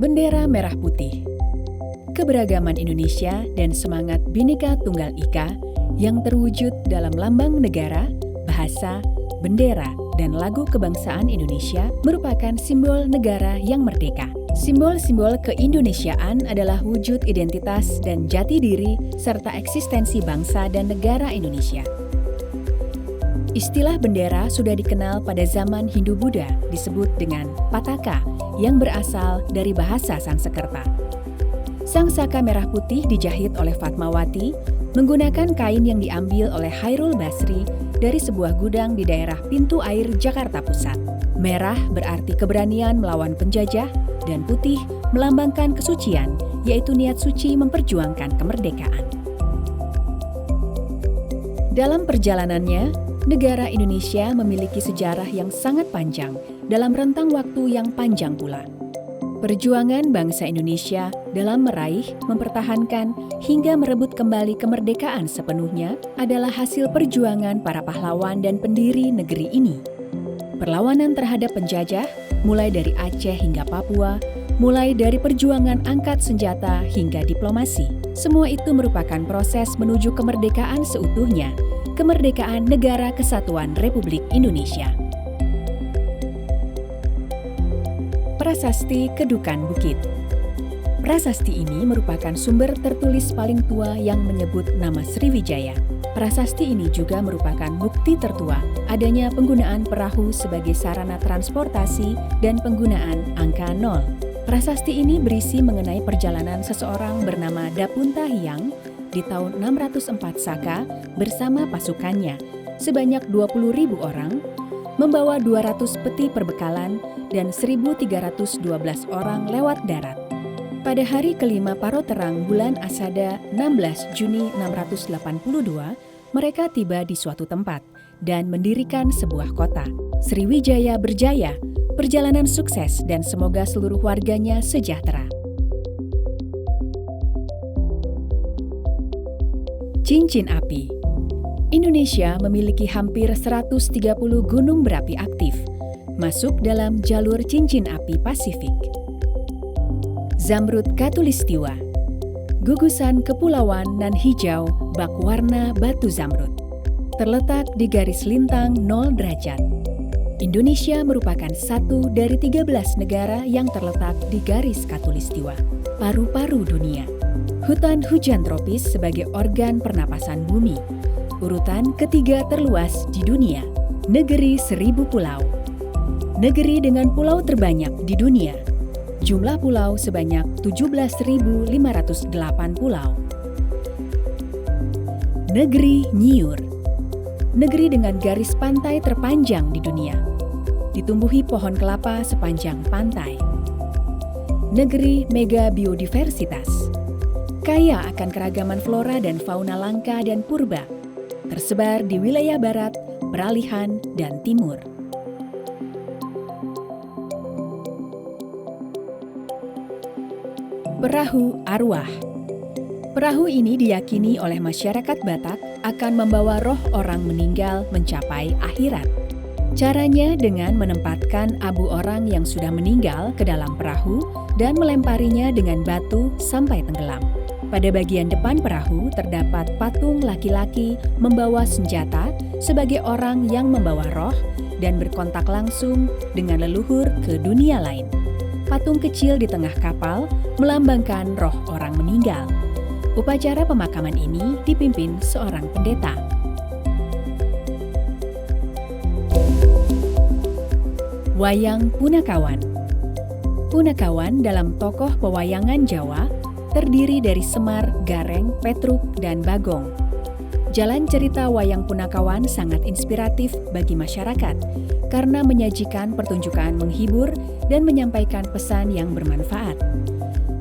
Bendera merah putih, keberagaman Indonesia dan semangat Bhinneka Tunggal Ika yang terwujud dalam lambang negara, bahasa, bendera, dan lagu kebangsaan Indonesia merupakan simbol negara yang merdeka. Simbol-simbol keindonesiaan adalah wujud identitas dan jati diri serta eksistensi bangsa dan negara Indonesia. Istilah bendera sudah dikenal pada zaman Hindu-Buddha disebut dengan Pataka yang berasal dari bahasa Sanskerta. Sang saka merah putih dijahit oleh Fatmawati menggunakan kain yang diambil oleh Hairul Basri dari sebuah gudang di daerah Pintu Air, Jakarta Pusat. Merah berarti keberanian melawan penjajah dan putih melambangkan kesucian, yaitu niat suci memperjuangkan kemerdekaan. Dalam perjalanannya, negara Indonesia memiliki sejarah yang sangat panjang dalam rentang waktu yang panjang pula. Perjuangan bangsa Indonesia dalam meraih, mempertahankan, hingga merebut kembali kemerdekaan sepenuhnya adalah hasil perjuangan para pahlawan dan pendiri negeri ini. Perlawanan terhadap penjajah, mulai dari Aceh hingga Papua, mulai dari perjuangan angkat senjata hingga diplomasi. Semua itu merupakan proses menuju kemerdekaan seutuhnya, kemerdekaan Negara Kesatuan Republik Indonesia. Prasasti Kedukan Bukit. Prasasti ini merupakan sumber tertulis paling tua yang menyebut nama Sriwijaya. Prasasti ini juga merupakan bukti tertua adanya penggunaan perahu sebagai sarana transportasi dan penggunaan angka 0. Prasasti ini berisi mengenai perjalanan seseorang bernama Dapunta Hyang di tahun 604 Saka bersama pasukannya sebanyak 20.000 orang, membawa 200 peti perbekalan dan 1.312 orang lewat darat. Pada hari kelima Paro Terang bulan Asada 16 Juni 682, mereka tiba di suatu tempat dan mendirikan sebuah kota. Sriwijaya berjaya, perjalanan sukses dan semoga seluruh warganya sejahtera. Cincin api. Indonesia memiliki hampir 130 gunung berapi aktif, masuk dalam jalur cincin api Pasifik. Zamrud Khatulistiwa, gugusan kepulauan nan hijau bak warna batu zamrud, terletak di garis lintang 0 derajat. Indonesia merupakan satu dari 13 negara yang terletak di garis Khatulistiwa, paru-paru dunia. Hutan hujan tropis sebagai organ pernapasan bumi, urutan ketiga terluas di dunia. Negeri 1000 pulau, negeri dengan pulau terbanyak di dunia. Jumlah pulau sebanyak 17.508 pulau. Negeri Nyiur, negeri dengan garis pantai terpanjang di dunia. Ditumbuhi pohon kelapa sepanjang pantai. Negeri mega biodiversitas, kaya akan keragaman flora dan fauna langka dan purba, tersebar di wilayah barat, peralihan, dan timur. Perahu arwah. Perahu ini diyakini oleh masyarakat Batak akan membawa roh orang meninggal mencapai akhirat. Caranya dengan menempatkan abu orang yang sudah meninggal ke dalam perahu dan melemparinya dengan batu sampai tenggelam. Pada bagian depan perahu terdapat patung laki-laki membawa senjata sebagai orang yang membawa roh dan berkontak langsung dengan leluhur ke dunia lain. Patung kecil di tengah kapal melambangkan roh orang meninggal. Upacara pemakaman ini dipimpin seorang pendeta. Wayang Punakawan. Punakawan dalam tokoh pewayangan Jawa terdiri dari Semar, Gareng, Petruk, dan Bagong. Jalan cerita wayang Punakawan sangat inspiratif bagi masyarakat karena menyajikan pertunjukan menghibur dan menyampaikan pesan yang bermanfaat.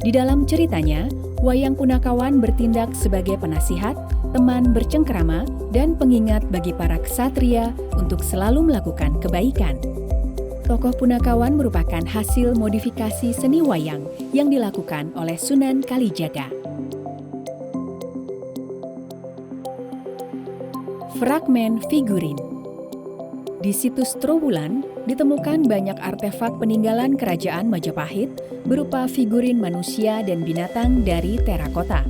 Di dalam ceritanya, wayang Punakawan bertindak sebagai penasihat, teman bercengkrama, dan pengingat bagi para ksatria untuk selalu melakukan kebaikan. Tokoh Punakawan merupakan hasil modifikasi seni wayang yang dilakukan oleh Sunan Kalijaga. Fragmen figurin. Di situs Trowulan, ditemukan banyak artefak peninggalan kerajaan Majapahit berupa figurin manusia dan binatang dari terakota.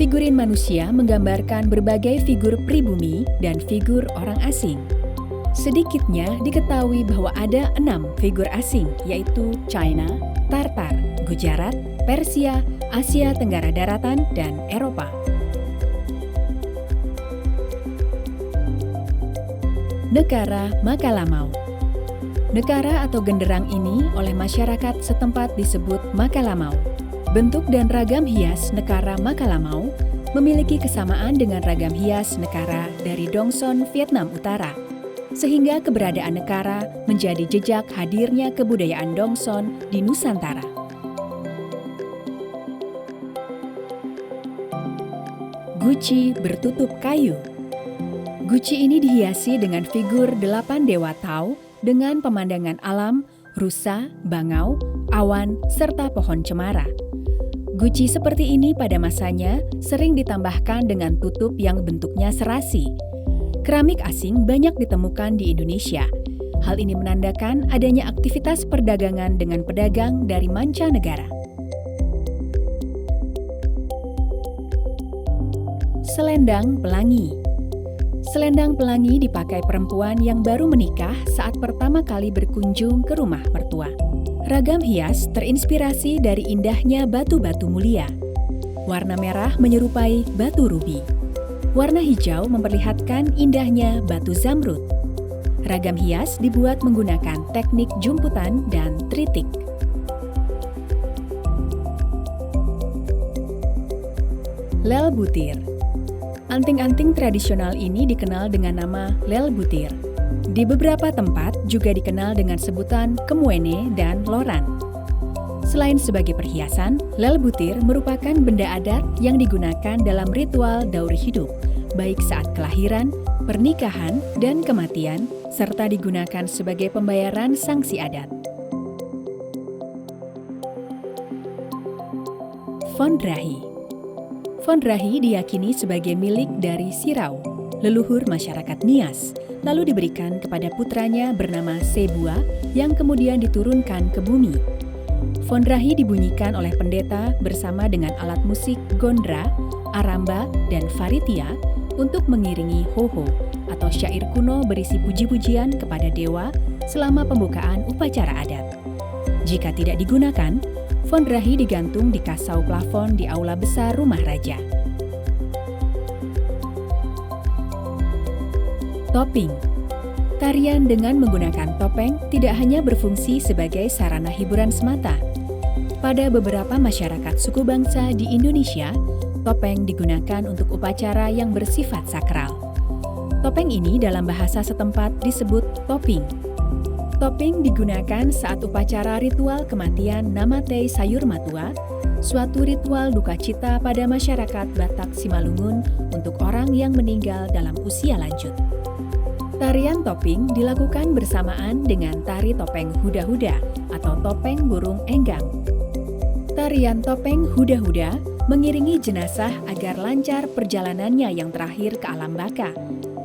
Figurin manusia menggambarkan berbagai figur pribumi dan figur orang asing. Sedikitnya diketahui bahwa ada 6 figur asing, yaitu China, Tartar, Gujarat, Persia, Asia Tenggara Daratan, dan Eropa. Nekara Makalamau. Nekara atau genderang ini oleh masyarakat setempat disebut Makalamau. Bentuk dan ragam hias nekara Makalamau memiliki kesamaan dengan ragam hias nekara dari Dongson, Vietnam Utara, sehingga keberadaan nekara menjadi jejak hadirnya kebudayaan Dongson di Nusantara. Guci bertutup kayu. Guci ini dihiasi dengan figur 8 dewa Tao dengan pemandangan alam, rusa, bangau, awan, serta pohon cemara. Guci seperti ini pada masanya sering ditambahkan dengan tutup yang bentuknya serasi. Keramik asing banyak ditemukan di Indonesia. Hal ini menandakan adanya aktivitas perdagangan dengan pedagang dari mancanegara. Selendang pelangi. Selendang pelangi dipakai perempuan yang baru menikah saat pertama kali berkunjung ke rumah mertua. Ragam hias terinspirasi dari indahnya batu-batu mulia. Warna merah menyerupai batu rubi. Warna hijau memperlihatkan indahnya batu zamrud. Ragam hias dibuat menggunakan teknik jumputan dan tritik. Lel butir. Anting-anting tradisional ini dikenal dengan nama lel butir. Di beberapa tempat juga dikenal dengan sebutan kemuene dan loran. Selain sebagai perhiasan, lel butir merupakan benda adat yang digunakan dalam ritual daur hidup, baik saat kelahiran, pernikahan, dan kematian, serta digunakan sebagai pembayaran sanksi adat. Fondrahi. Fondrahi diyakini sebagai milik dari Sirau, leluhur masyarakat Nias, lalu diberikan kepada putranya bernama Sebua yang kemudian diturunkan ke bumi. Fondrahi dibunyikan oleh pendeta bersama dengan alat musik gondra, aramba, dan faritia untuk mengiringi hoho atau syair kuno berisi puji-pujian kepada dewa selama pembukaan upacara adat. Jika tidak digunakan, fondrahi digantung di kasau plafon di aula besar rumah raja. Topeng. Tarian dengan menggunakan topeng tidak hanya berfungsi sebagai sarana hiburan semata. Pada beberapa masyarakat suku bangsa di Indonesia, topeng digunakan untuk upacara yang bersifat sakral. Topeng ini dalam bahasa setempat disebut topeng. Topeng digunakan saat upacara ritual kematian Namatei Sayur Matua, suatu ritual duka cita pada masyarakat Batak Simalungun untuk orang yang meninggal dalam usia lanjut. Tarian topeng dilakukan bersamaan dengan tari topeng huda-huda atau topeng burung enggang. Tarian topeng huda-huda mengiringi jenazah agar lancar perjalanannya yang terakhir ke alam baka.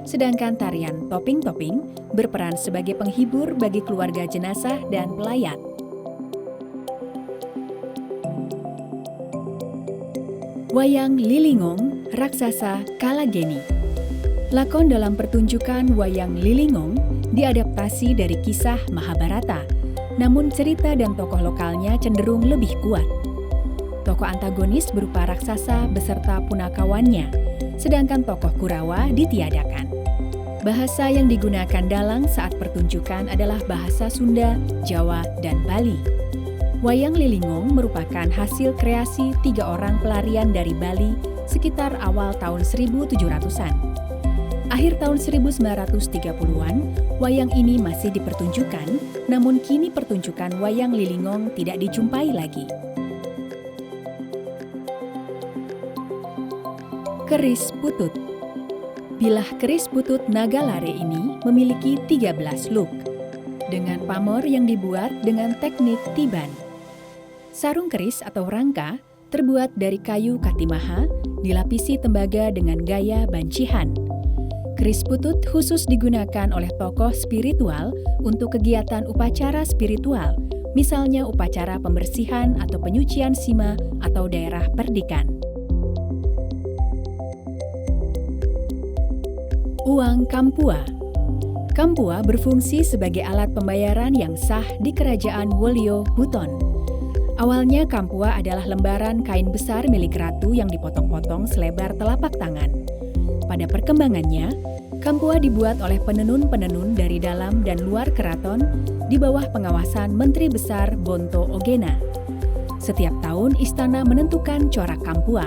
Sedangkan tarian topeng-topeng berperan sebagai penghibur bagi keluarga jenazah dan pelayat. Wayang Lilingong, Raksasa Kalageni. Lakon dalam pertunjukan Wayang Lilingong diadaptasi dari kisah Mahabharata, namun cerita dan tokoh lokalnya cenderung lebih kuat. Tokoh antagonis berupa raksasa beserta punakawannya, sedangkan tokoh Kurawa ditiadakan. Bahasa yang digunakan dalang saat pertunjukan adalah bahasa Sunda, Jawa, dan Bali. Wayang Lilingong merupakan hasil kreasi 3 orang pelarian dari Bali sekitar awal tahun 1700-an. Akhir tahun 1930-an, wayang ini masih dipertunjukkan, namun kini pertunjukan Wayang Lilingong tidak dijumpai lagi. Keris Putut. Bilah keris putut Nagalare ini memiliki 13 look, dengan pamor yang dibuat dengan teknik tiban. Sarung keris atau rangka terbuat dari kayu katimaha, dilapisi tembaga dengan gaya bancihan. Keris putut khusus digunakan oleh tokoh spiritual untuk kegiatan upacara spiritual, misalnya upacara pembersihan atau penyucian sima atau daerah perdikan. Uang Kampua. Kampua berfungsi sebagai alat pembayaran yang sah di Kerajaan Wolio Buton. Awalnya kampua adalah lembaran kain besar milik ratu yang dipotong-potong selebar telapak tangan. Pada perkembangannya, kampua dibuat oleh penenun-penenun dari dalam dan luar keraton di bawah pengawasan Menteri Besar Bonto Ogena. Setiap tahun istana menentukan corak kampua.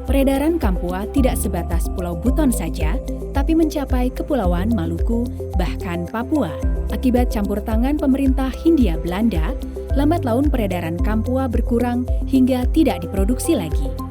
Peredaran kampua tidak sebatas Pulau Buton saja, tapi mencapai Kepulauan Maluku, bahkan Papua. Akibat campur tangan pemerintah Hindia Belanda, lambat laun peredaran kampua berkurang hingga tidak diproduksi lagi.